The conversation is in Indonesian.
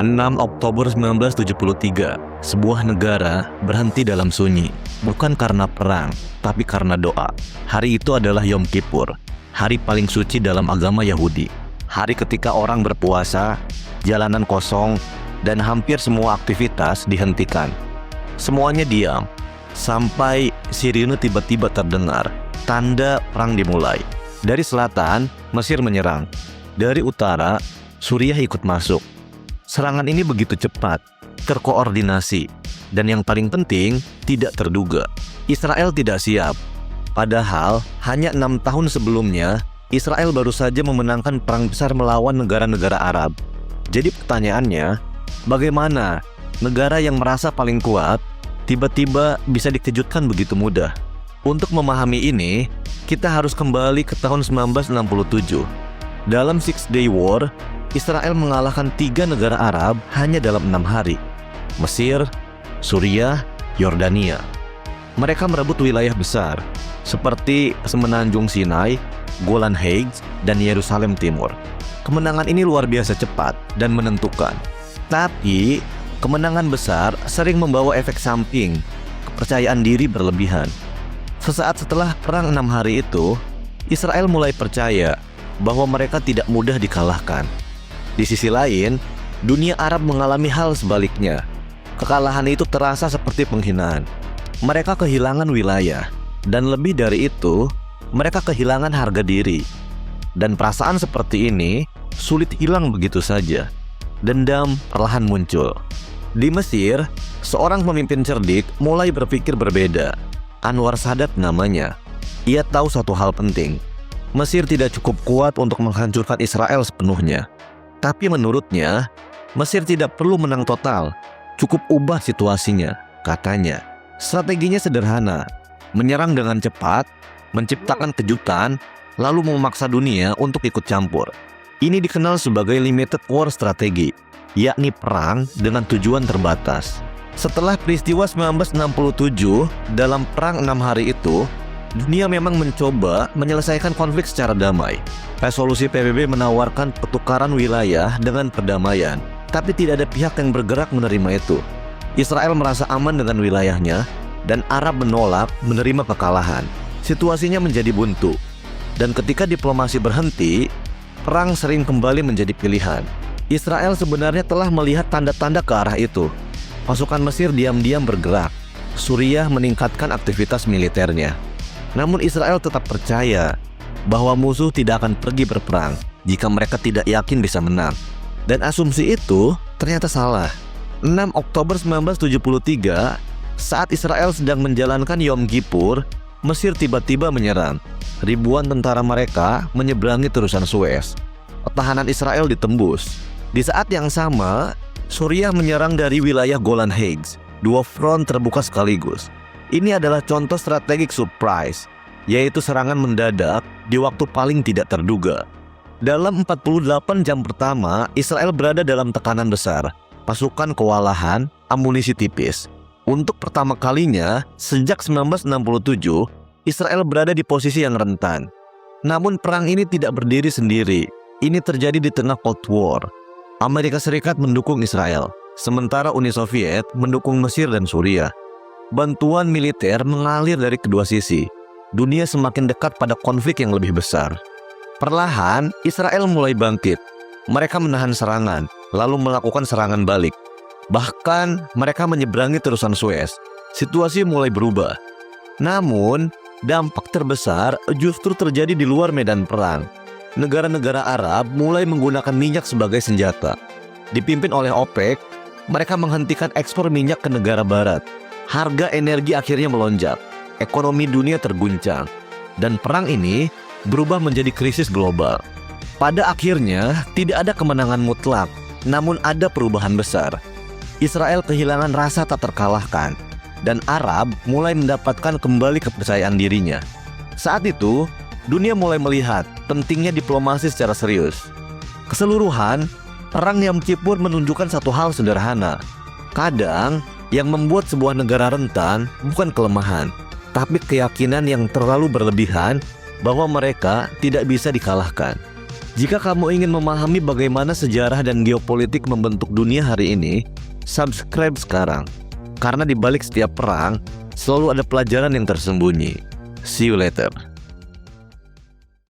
6 Oktober 1973, sebuah negara berhenti dalam sunyi. Bukan karena perang, tapi karena doa. Hari itu adalah Yom Kippur, hari paling suci dalam agama Yahudi. Hari ketika orang berpuasa, jalanan kosong, dan hampir semua aktivitas dihentikan. Semuanya diam, sampai sirine tiba-tiba terdengar, tanda perang dimulai. Dari selatan, Mesir menyerang. Dari utara, Suriah ikut masuk. Serangan ini begitu cepat, terkoordinasi, dan yang paling penting, tidak terduga. Israel tidak siap. Padahal, hanya 6 tahun sebelumnya, Israel baru saja memenangkan perang besar melawan negara-negara Arab. Jadi pertanyaannya, bagaimana negara yang merasa paling kuat, tiba-tiba bisa dikejutkan begitu mudah? Untuk memahami ini, kita harus kembali ke tahun 1967. Dalam Six Day War, Israel mengalahkan 3 negara Arab hanya dalam 6 hari. Mesir, Suriah, Yordania. Mereka merebut wilayah besar, seperti Semenanjung Sinai, Golan Heights, dan Yerusalem Timur. Kemenangan ini luar biasa cepat dan menentukan. Tapi, kemenangan besar sering membawa efek samping, kepercayaan diri berlebihan. Sesaat setelah perang 6 hari itu, Israel mulai percaya bahwa mereka tidak mudah dikalahkan. Di sisi lain, dunia Arab mengalami hal sebaliknya. Kekalahan itu terasa seperti penghinaan. Mereka kehilangan wilayah, dan lebih dari itu, mereka kehilangan harga diri. Dan perasaan seperti ini sulit hilang begitu saja. Dendam perlahan muncul. Di Mesir, seorang pemimpin cerdik mulai berpikir berbeda. Anwar Sadat namanya. Ia tahu satu hal penting. Mesir tidak cukup kuat untuk menghancurkan Israel sepenuhnya. Tapi menurutnya, Mesir tidak perlu menang total. Cukup ubah situasinya, katanya. Strateginya sederhana. Menyerang dengan cepat, menciptakan kejutan, lalu memaksa dunia untuk ikut campur. Ini dikenal sebagai limited war strategi, yakni perang dengan tujuan terbatas. Setelah peristiwa 1967, dalam perang 6 hari itu, dunia memang mencoba menyelesaikan konflik secara damai. Resolusi PBB menawarkan pertukaran wilayah dengan perdamaian, tapi tidak ada pihak yang bergerak menerima itu. Israel merasa aman dengan wilayahnya, dan Arab menolak menerima kekalahan. Situasinya menjadi buntu, dan ketika diplomasi berhenti, perang sering kembali menjadi pilihan. Israel sebenarnya telah melihat tanda-tanda ke arah itu. Pasukan Mesir diam-diam bergerak. Suriah meningkatkan aktivitas militernya. Namun Israel tetap percaya bahwa musuh tidak akan pergi berperang jika mereka tidak yakin bisa menang. Dan asumsi itu ternyata salah. 6 Oktober 1973, saat Israel sedang menjalankan Yom Kippur, Mesir tiba-tiba menyerang. Ribuan tentara mereka menyeberangi terusan Suez. Pertahanan Israel ditembus. Di saat yang sama, Suriah menyerang dari wilayah Golan Heights. 2 front terbuka sekaligus. Ini adalah contoh strategic surprise, yaitu serangan mendadak di waktu paling tidak terduga. Dalam 48 jam pertama, Israel berada dalam tekanan besar. Pasukan kewalahan, amunisi tipis. Untuk pertama kalinya, sejak 1967, Israel berada di posisi yang rentan. Namun perang ini tidak berdiri sendiri. Ini terjadi di tengah Cold War. Amerika Serikat mendukung Israel, sementara Uni Soviet mendukung Mesir dan Suriah. Bantuan militer mengalir dari kedua sisi. Dunia semakin dekat pada konflik yang lebih besar. Perlahan, Israel mulai bangkit. Mereka menahan serangan, lalu melakukan serangan balik. Bahkan, mereka menyeberangi terusan Suez. Situasi mulai berubah. Namun, dampak terbesar justru terjadi di luar medan perang. Negara-negara Arab mulai menggunakan minyak sebagai senjata. Dipimpin oleh OPEC, mereka menghentikan ekspor minyak ke negara barat. Harga energi akhirnya melonjak, ekonomi dunia terguncang, dan perang ini berubah menjadi krisis global. Pada akhirnya, tidak ada kemenangan mutlak, namun ada perubahan besar. Israel kehilangan rasa tak terkalahkan, dan Arab mulai mendapatkan kembali kepercayaan dirinya. Saat itu, dunia mulai melihat pentingnya diplomasi secara serius. Keseluruhan, perang Yom Kippur menunjukkan satu hal sederhana. Kadang, yang membuat sebuah negara rentan bukan kelemahan, tapi keyakinan yang terlalu berlebihan bahwa mereka tidak bisa dikalahkan. Jika kamu ingin memahami bagaimana sejarah dan geopolitik membentuk dunia hari ini, subscribe sekarang. Karena di balik setiap perang, selalu ada pelajaran yang tersembunyi. See you later.